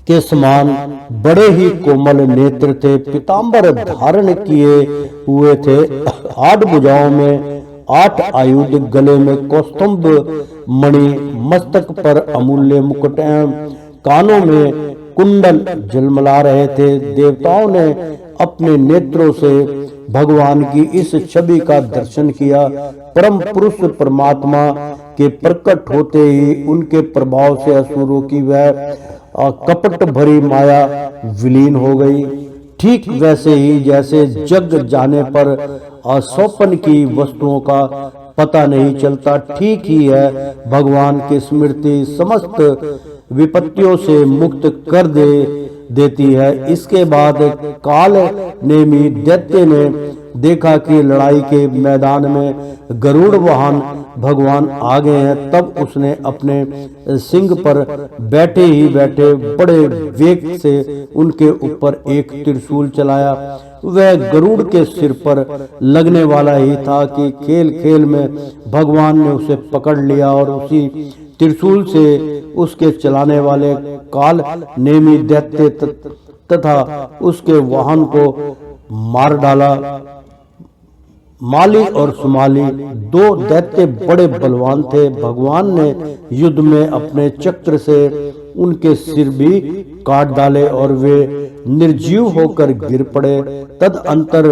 के समान बड़े ही कोमल नेत्र थे। पीतांबर धारण किए हुए थे। 8 भुजाओं में 8 आयुध, गले में कौस्तुभ मणि, मस्तक पर अमूल्य मुकुट, कानों में कुंडल झलमला रहे थे। देवताओं ने अपने नेत्रों से भगवान की इस छवि का दर्शन किया। परम पुरुष परमात्मा के प्रकट होते ही उनके प्रभाव से असुरों की वह कपट भरी माया विलीन हो गई। ठीक वैसे ही जैसे जग जाने पर सौपन की वस्तुओं का पता नहीं चलता, ठीक ही है भगवान की स्मृति समस्त विपत्तियों से मुक्त कर देती है। इसके बाद काल नेमी दैत्य ने देखा कि लड़ाई के मैदान में गरुड़ वाहन भगवान आ गए हैं। तब उसने अपने सिंह पर बैठे ही बैठे बड़े वेग से उनके ऊपर एक त्रिशूल चलाया। वह गरुड़ के सिर पर लगने वाला ही था कि खेल खेल में भगवान ने उसे पकड़ लिया और उसी त्रिशूल से उसके चलाने वाले काल नेमी दैत्य तथा उसके वाहन को मार डाला। माली और सुमाली 2 दैत्य बड़े बलवान थे। भगवान ने युद्ध में अपने चक्र से उनके सिर भी काट डाले और वे निर्जीव होकर गिर पड़े। तदअंतर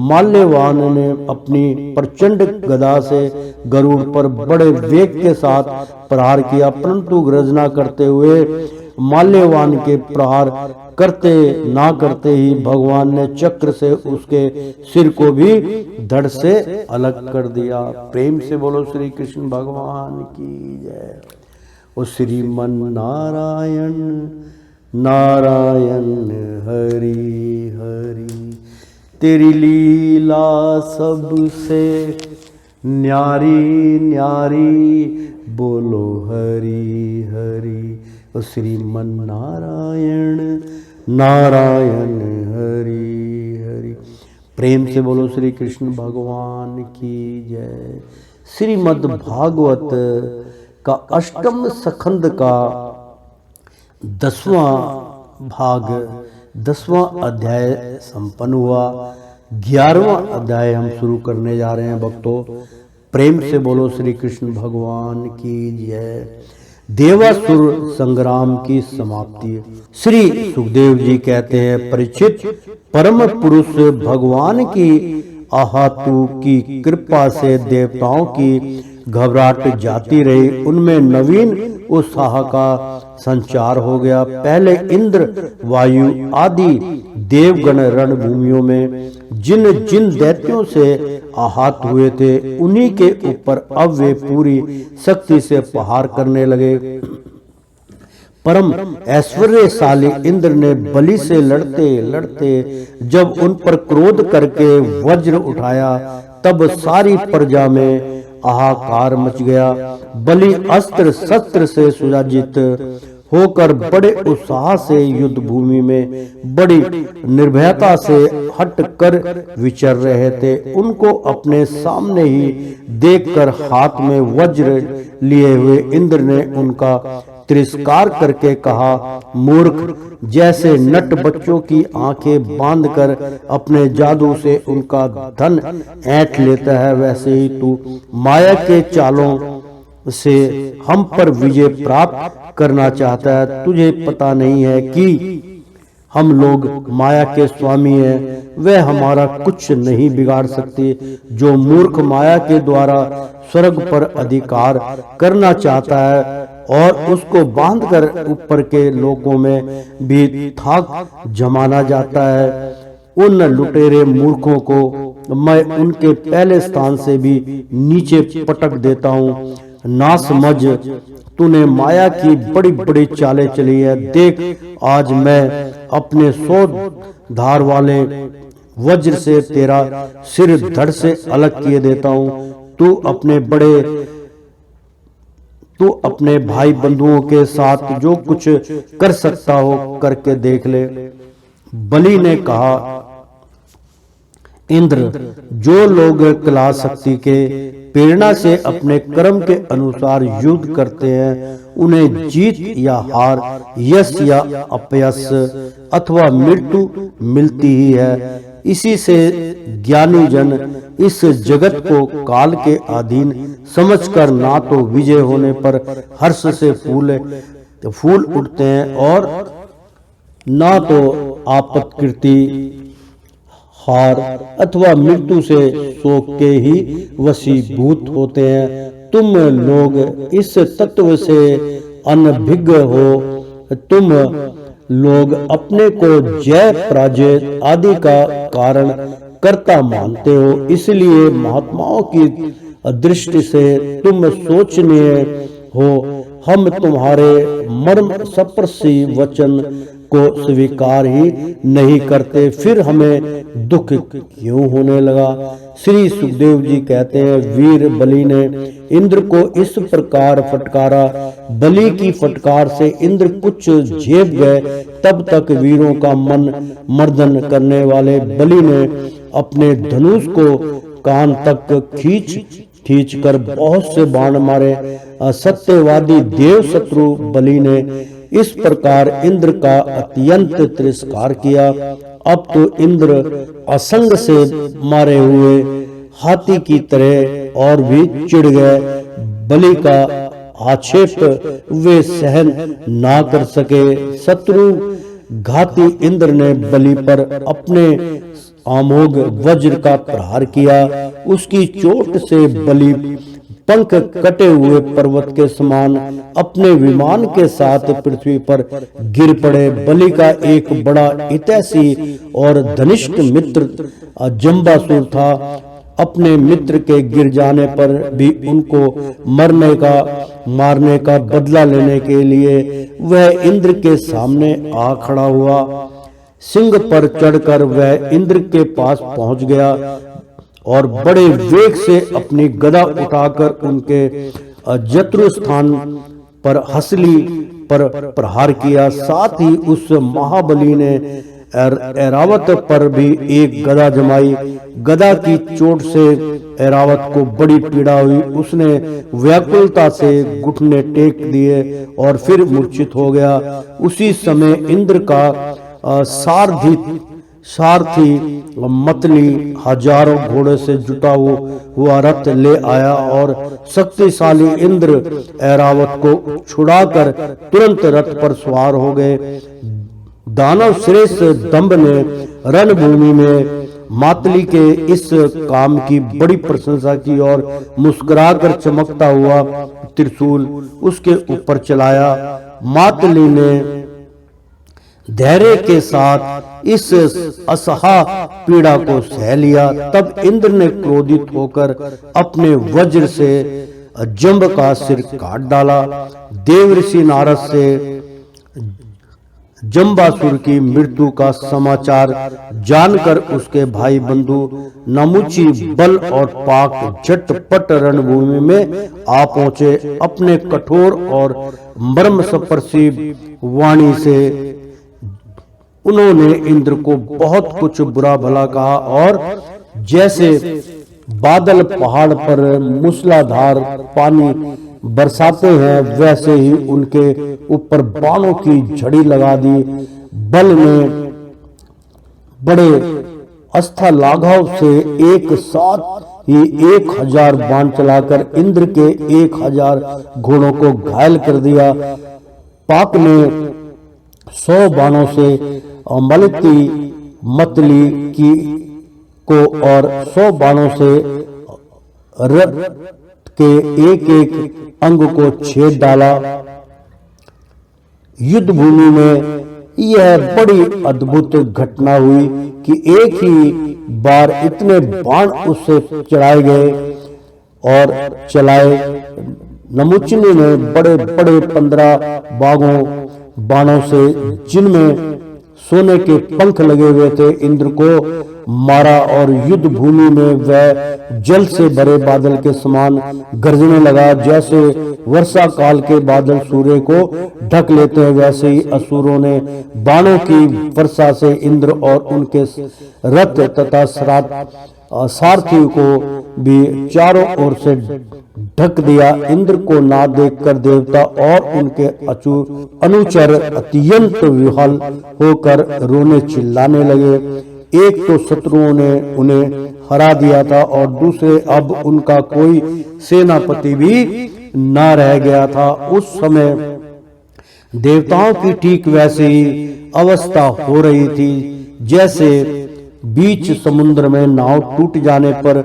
माल्यवान ने अपनी प्रचंड गदा से गरुड़ पर बड़े वेग के साथ प्रहार किया, परंतु गर्जना करते हुए माल्यवान के प्रहार करते ना करते ही भगवान ने चक्र से उसके सिर को भी धड़ से अलग कर दिया। प्रेम से बोलो श्री कृष्ण भगवान की जय। ओ श्रीमन नारायण नारायण हरि हरि, तेरी लीला सबसे न्यारी न्यारी बोलो हरि हरि। ओ श्रीमन नारायण नारायण हरि हरि। प्रेम से बोलो श्री कृष्ण भगवान की जय। श्रीमद् भागवत का अष्टम स्कंद का 10वां भाग 10वां अध्याय संपन्न हुआ। 11वां अध्याय हम शुरू करने जा रहे हैं भक्तों। प्रेम से बोलो श्री कृष्ण भगवान की जय। देवासुर संग्राम की समाप्ति। श्री सुखदेव जी कहते हैं, परीक्षित, परम पुरुष भगवान की आहातु की कृपा से देवताओं की घबराहट जाती रही। उनमें नवीन उत्साह का संचार हो गया। पहले इंद्र, वायु आदि देवगण रणभूमियों में जिन जिन दैत्यों से आहत हुए थे, उन्हीं के ऊपर अब वे पूरी शक्ति से प्रहार करने लगे। परम ऐश्वर्यशाली इंद्र ने बलि से लड़ते लड़ते जब उन पर क्रोध करके वज्र उठाया, तब सारी प्रजा में हाहाकार मच गया। बलि अस्त्र शस्त्र से सुसज्जित होकर बड़े उत्साह से युद्ध भूमि में बड़ी निर्भयता से हट कर विचर रहे थे। उनको अपने सामने ही देखकर हाथ में वज्र लिए हुए इंद्र ने उनका तिरस्कार करके कहा, मूर्ख, जैसे नट बच्चों की आंखें बांधकर अपने जादू से उनका धन ऐंठ लेता है, वैसे ही तू माया के चालों से हम पर विजय प्राप्त करना चाहता है। तुझे पता नहीं है कि हम लोग माया के स्वामी हैं, वह हमारा कुछ नहीं बिगाड़ सकते। जो मूर्ख माया के द्वारा स्वर्ग पर अधिकार करना चाहता है और उसको बांधकर ऊपर के लोकों में भी थाक जमाना जाता है, उन लुटेरे मूर्खों को मैं उनके पहले स्थान से भी नीचे पटक देता हूँ। ना समझ, तूने माया की बड़ी बड़ी चालें चली है। देख, आज मैं अपने 100 धार वाले वज्र से तेरा सिर धड़ से अलग किए देता हूँ। तू अपने भाई बंधुओं के साथ जो कुछ कर सकता हो करके देख ले। बलि ने कहा, इंद्र, जो लोग कला शक्ति के प्रेरणा से अपने कर्म के अनुसार युद्ध करते हैं, उन्हें जीत या हार, यश या अपयश अथवा मृत्यु मिलती ही है। इसी से ज्ञानी जन इस जगत को काल के अधीन समझकर ना तो विजय होने पर हर्ष से फूल उठते हैं और ना तो आपत्कृति, हार अथवा मृत्यु से शोक के ही वशीभूत होते हैं। तुम लोग इस तत्व से अनभिज्ञ हो। तुम लोग अपने को जय पराजय आदि का कारण कर्ता मानते हो, इसलिए महात्माओं की दृष्टि से तुम सोचनीय हो। हम तुम्हारे मर्म स्पर्शी वचन को स्वीकार ही नहीं करते, फिर हमें दुख क्यों होने लगा। श्री सुखदेव जी कहते हैं, वीर बलि ने इंद्र को इस प्रकार फटकारा। बलि की फटकार से इंद्र कुछ झेप गए। तब तक वीरों का मन मर्दन करने वाले बलि ने अपने धनुष को कान तक खींच कर बहुत से बाण मारे। सत्यवादी देव शत्रु बलि ने इस प्रकार इंद्र का अत्यंत तिरस्कार किया। अब तो इंद्र असंग से मारे हुए हाथी की तरह और भी चिढ़ गए। बलि का आक्षेप वे सहन ना कर सके। शत्रु घाती इंद्र ने बलि पर अपने अमोघ वज्र का प्रहार किया। उसकी चोट से बलि पंख कटे हुए पर्वत के समान अपने विमान के साथ पृथ्वी पर गिर पड़े। बलि का एक बड़ा हितैषी और धनिष्ठ मित्र जंबासुर था। अपने मित्र के गिर जाने पर भी उनको मारने का बदला लेने के लिए वह इंद्र के सामने आ खड़ा हुआ। सिंह पर चढ़कर वह इंद्र के पास पहुंच गया और बड़े वेग से अपनी गदा उठाकर उनके जत्रु स्थान पर हसली पर प्रहार किया। साथ ही उस महाबली ने ऐरावत पर भी एक गदा जमाई। गदा की चोट से ऐरावत को बड़ी पीड़ा हुई। उसने व्याकुलता से घुटने टेक दिए और फिर मूर्छित हो गया। उसी समय इंद्र का सारथी मतली हजारों घोड़े से जुटा हुआ रथ ले आया और शक्तिशाली इंद्र ऐरावत को छुड़ाकर तुरंत रथ पर सवार हो गए। दानव श्रेष्ठ दंभ ने रणभूमि में मातली के इस काम की बड़ी प्रशंसा की और मुस्कुराकर चमकता हुआ त्रिशूल उसके ऊपर चलाया। मातली ने धैर्य के साथ इस असहा पीड़ा को सह लिया। तब इंद्र ने क्रोधित होकर अपने वज्र से जंब का सिर काट डाला। देवऋषि नारद से जंबासुर की मृत्यु का समाचार जानकर उसके भाई बंधु नमुची बल और पाक झटपट रणभूमि में आ पहुंचे। अपने कठोर और मर्मस्पर्शी वाणी से उन्होंने इंद्र को बहुत कुछ बुरा भला कहा और जैसे बादल पहाड़ पर मूसलाधार पानी बरसाते हैं वैसे ही उनके ऊपर बाणों की झड़ी लगा दी। बल ने बड़े अस्था लाघव से एक साथ ही 1000 बाण चलाकर इंद्र के 1000 घोड़ों को घायल कर दिया। पाक ने 100 बाणों से मतली की को और 100 बाणों से रथ के एक एक अंग को छेद डाला। युद्ध भूमि में यह बड़ी अद्भुत घटना हुई कि एक ही बार इतने बाण उससे चढ़ाए गए और चलाए। नमुचिनी ने बड़े बड़े 15 बाणों से जिनमें सोने के पंख लगे हुए थे इंद्र को मारा और युद्ध भूमि में वह जल से भरे बादल के समान गरजने लगा। जैसे वर्षा काल के बादल सूर्य को ढक लेते हैं वैसे ही असुरों ने बाणों की वर्षा से इंद्र और उनके रथ तथा सारथी को भी चारों ओर से ढक दिया। इंद्र को ना देखकर देवता और उनके अनुचर अत्यंत विह्वल होकर रोने चिल्लाने लगे। एक तो शत्रुओं ने उन्हें हरा दिया था और दूसरे अब उनका कोई सेनापति भी न रह गया था। उस समय देवताओं की ठीक वैसे ही अवस्था हो रही थी जैसे बीच समुद्र में नाव टूट जाने पर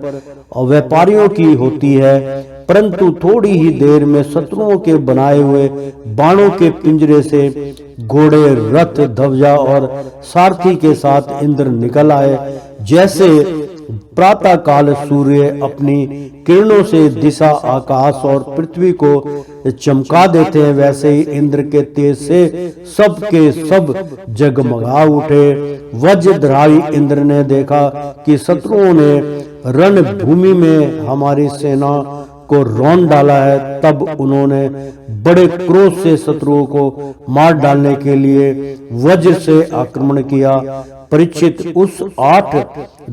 व्यापारियों की होती है। परंतु थोड़ी ही देर में शत्रुओं के बनाए हुए बाणों के पिंजरे से घोड़े, रथ, ध्वजा और सारथी के साथ इंद्र निकल आए। जैसे प्रातः काल सूर्य अपनी किरणों से दिशा, आकाश और पृथ्वी को चमका देते हैं वैसे ही इंद्र के तेज से सब के सब जगमगा उठे। वज्रधारी इंद्र ने देखा कि शत्रुओं ने रणभूमि में हमारी सेना को रौंद डाला है। तब उन्होंने बड़े क्रोध से शत्रुओं को मार डालने के लिए वज्र से आक्रमण किया। परीक्षित उस 8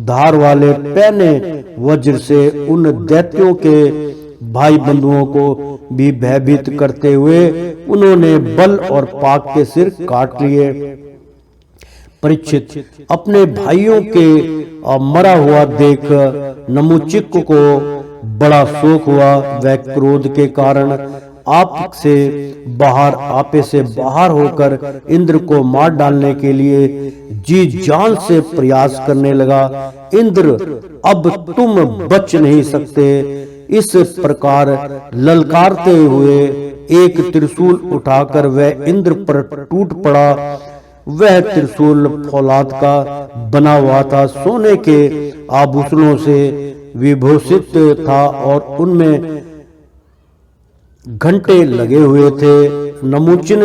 धार वाले पहने वज्र से उन दैत्यों के भाई बंधुओं को भी भयभीत करते हुए उन्होंने बल और पाक के सिर काट लिए। परीक्षित अपने भाइयों के मरा हुआ देख नमुचिक को बड़ा शोक हुआ। वह क्रोध के कारण आपे से बाहर होकर इंद्र को मार डालने के लिए जी जान से प्रयास करने लगा। इंद्र, अब तुम बच नहीं सकते। इस प्रकार ललकारते हुए एक त्रिशूल उठाकर वह इंद्र पर टूट पड़ा। वह त्रिशूल फौलाद का बना हुआ था, सोने के आभूषणों से विभूषित था और उनमें घंटे लगे हुए थे। नमुची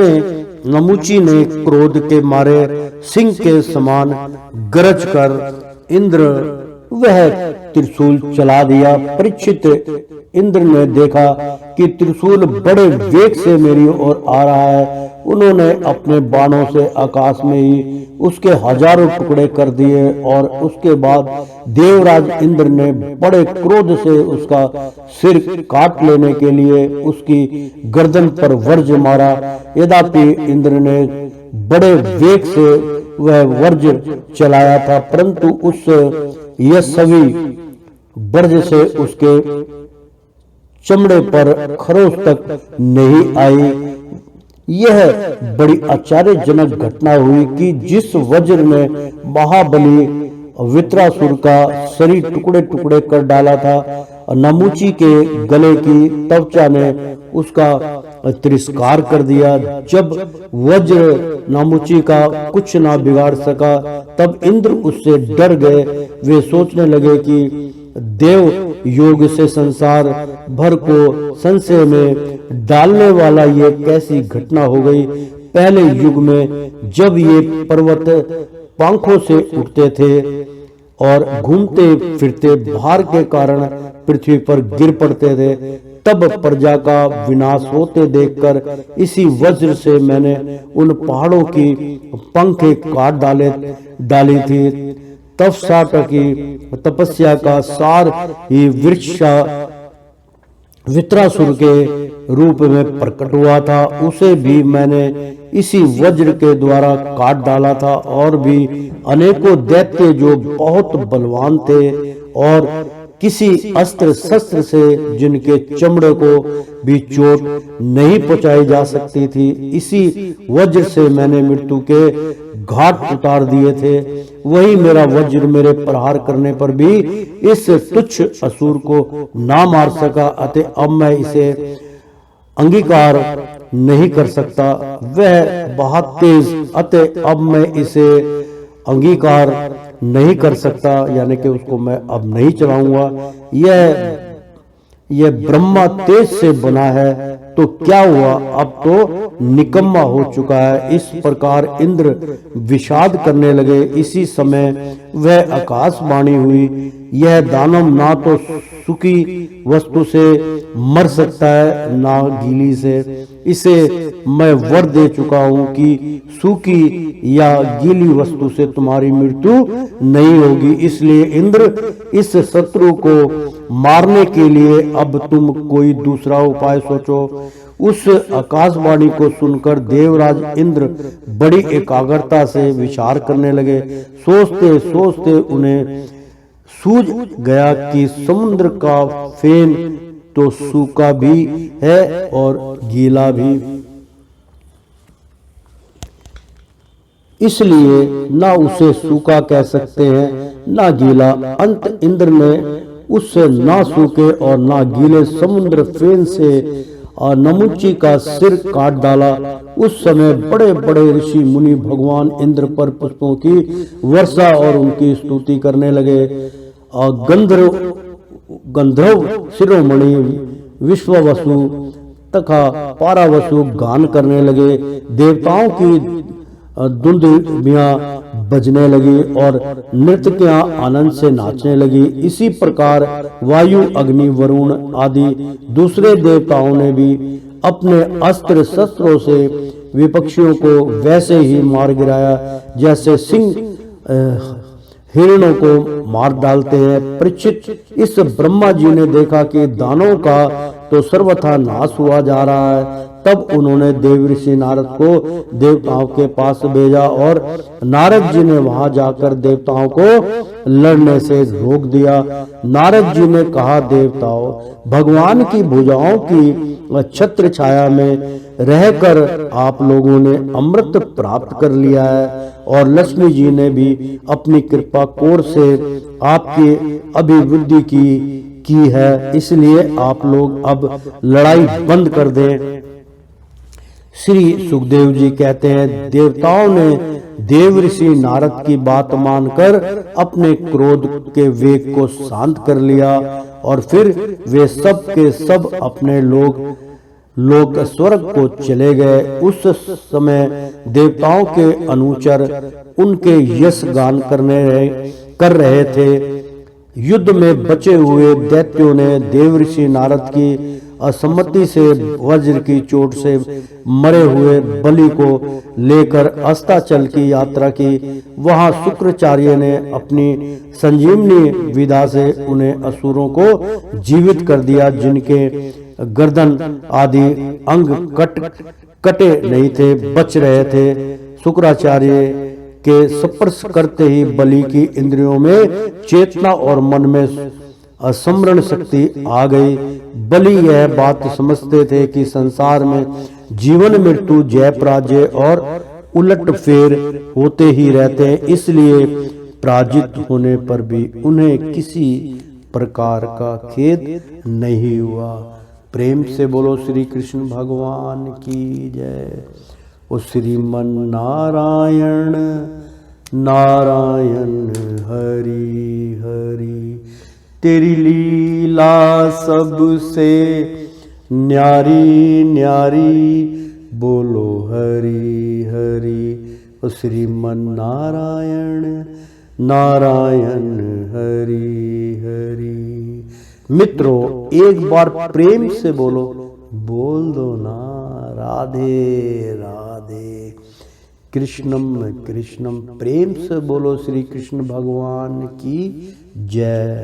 ने क्रोध के मारे सिंह के समान गरज कर इंद्र वह त्रिशूल चला दिया। परीक्षित इंद्र ने देखा कि त्रिशूल बड़े वेग से मेरी ओर आ रहा है। उन्होंने अपने बाणों से आकाश में ही उसके हजारों टुकड़े कर दिए और उसके बाद देवराज इंद्र ने बड़े क्रोध से उसका सिर काट लेने के लिए उसकी गर्दन पर वर्ज मारा। यद्यपि इंद्र ने बड़े वेग से वह वर्ज चलाया था, परंतु उस यशस्वी वर्ज से उसके चमड़े पर खरोंच तक नहीं आई। यह बड़ी आश्चर्यजनक घटना हुई कि जिस वज्र ने महाबली वित्रासुर का शरीर टुकड़े टुकड़े कर डाला था, नमुची के गले की त्वचा ने उसका तिरस्कार कर दिया। जब वज्र नमुची का कुछ ना बिगाड़ सका, तब इंद्र उससे डर गए। वे सोचने लगे कि देव योग से संसार भर को संशय में डालने वाला ये कैसी घटना हो गई। पहले युग में जब ये पर्वत पंखों से उठते थे और घूमते फिरते भार के कारण पृथ्वी पर गिर पड़ते थे, तब प्रजा का विनाश होते देखकर इसी वज्र से मैंने उन पहाड़ों की पंखें काट डाली थी। तपसाट की तपस्या का सार ही वृक्ष वित्रासुर के रूप में प्रकट हुआ था। उसे भी मैंने इसी वज्र के द्वारा काट डाला था। और भी अनेकों दैत्य जो बहुत बलवान थे और किसी अस्त्र शस्त्र से जिनके चमड़े को भी चोट नहीं पहुंचाई जा सकती थी, इसी वज्र से मैंने मृत्यु के घाट उतार दिए थे। वही मेरा वज्र मेरे प्रहार करने पर भी इस तुच्छ असुर को ना मार सका, अतः अब मैं इसे अंगीकार नहीं कर सकता। वह बहुत तेज, अतः अब मैं इसे अंगीकार नहीं कर सकता, यानी कि उसको मैं अब नहीं चलाऊंगा। यह ब्रह्मा तेज से बना है तो क्या हुआ, अब तो निकम्मा हो चुका है। इस प्रकार इंद्र विषाद करने लगे। इसी समय वह आकाशवाणी हुई, यह दानव ना तो सूखी वस्तु से मर सकता है ना गीली से। इसे मैं वर दे चुका हूं कि सूखी या गीली वस्तु से तुम्हारी मृत्यु नहीं होगी। इसलिए इंद्र, इस शत्रु को मारने के लिए अब तुम कोई दूसरा उपाय सोचो। उस आकाशवाणी को सुनकर देवराज इंद्र बड़ी एकाग्रता से विचार करने लगे। सोचते सोचते उन्हें सूझ गया कि समुद्र का फेन तो सूखा भी है और गीला भी, इसलिए ना उसे सूखा कह सकते हैं ना गीला। अंत इंद्र ने उससे ना सूखे और ना गीले समुद्र फेन से नमुची का सिर काट डाला। उस समय बड़े बड़े ऋषि मुनि भगवान इंद्र पर पुष्पों की वर्षा और उनकी स्तुति करने लगे। गंधर्व शिरोमणि विश्ववसु तथा पारावसु गान करने लगे। देवताओं की धुंधुमियां बजने लगी और नृत्यकियां आनंद से नाचने लगी। इसी प्रकार वायु, अग्नि, वरुण आदि दूसरे देवताओं ने भी अपने अस्त्र शस्त्रों से विपक्षियों को वैसे ही मार गिराया जैसे सिंह हिरणों को मार डालते हैं। परीक्षित, इस ब्रह्मा जी ने देखा कि दानों का तो सर्वथा नाश हुआ जा रहा है। तब उन्होंने देवऋषि नारद को देवताओं के पास भेजा और नारद जी ने वहां जाकर देवताओं को लड़ने से रोक दिया। नारद जी ने कहा, देवताओं, भगवान की भुजाओं की छत्र छाया में रहकर आप लोगों ने अमृत प्राप्त कर लिया है और लक्ष्मी जी ने भी अपनी कृपा कोर से आपकी अभिवृद्धि की है, इसलिए आप लोग अब लड़ाई बंद कर दें। श्री सुखदेव जी कहते हैं, देवताओं ने देवऋषि नारद की बात मानकर अपने क्रोध के वेग को शांत कर लिया और फिर वे सब के सब अपने लोक स्वर्ग को चले गए। उस समय देवताओं के अनुचर उनके यश गान कर रहे थे। युद्ध में बचे हुए दैत्यों ने देवऋषि नारद की असम्मति से वज्र की चोट से मरे हुए बलि को लेकर अस्ताचल की यात्रा की। वहां शुक्राचार्य ने अपनी संजीवनी विधा से उन्हें असुरों को जीवित कर दिया, जिनके गर्दन आदि अंग कटे नहीं थे, बच रहे थे। शुक्राचार्य के स्पर्श करते ही बलि की इंद्रियों में चेतना और मन में स्मरण शक्ति आ गई। बलि यह बात समझते थे कि संसार में जीवन मृत्यु जय पराजय और उलट फेर होते ही रहते हैं, इसलिए पराजित होने पर भी उन्हें किसी प्रकार का खेद नहीं हुआ। प्रेम से बोलो श्री कृष्ण भगवान की जय। ओ श्रीमन नारायण नारायण हरि हरि, तेरी लीला सबसे न्यारी न्यारी, बोलो हरि हरि। ओ श्रीमन नारायण नारायण हरि हरि। मित्रों, एक बार प्रेम से बोलो, बोल दो ना राधे राधे। कृष्णम कृष्णम, प्रेम से बोलो श्री कृष्ण भगवान की जय।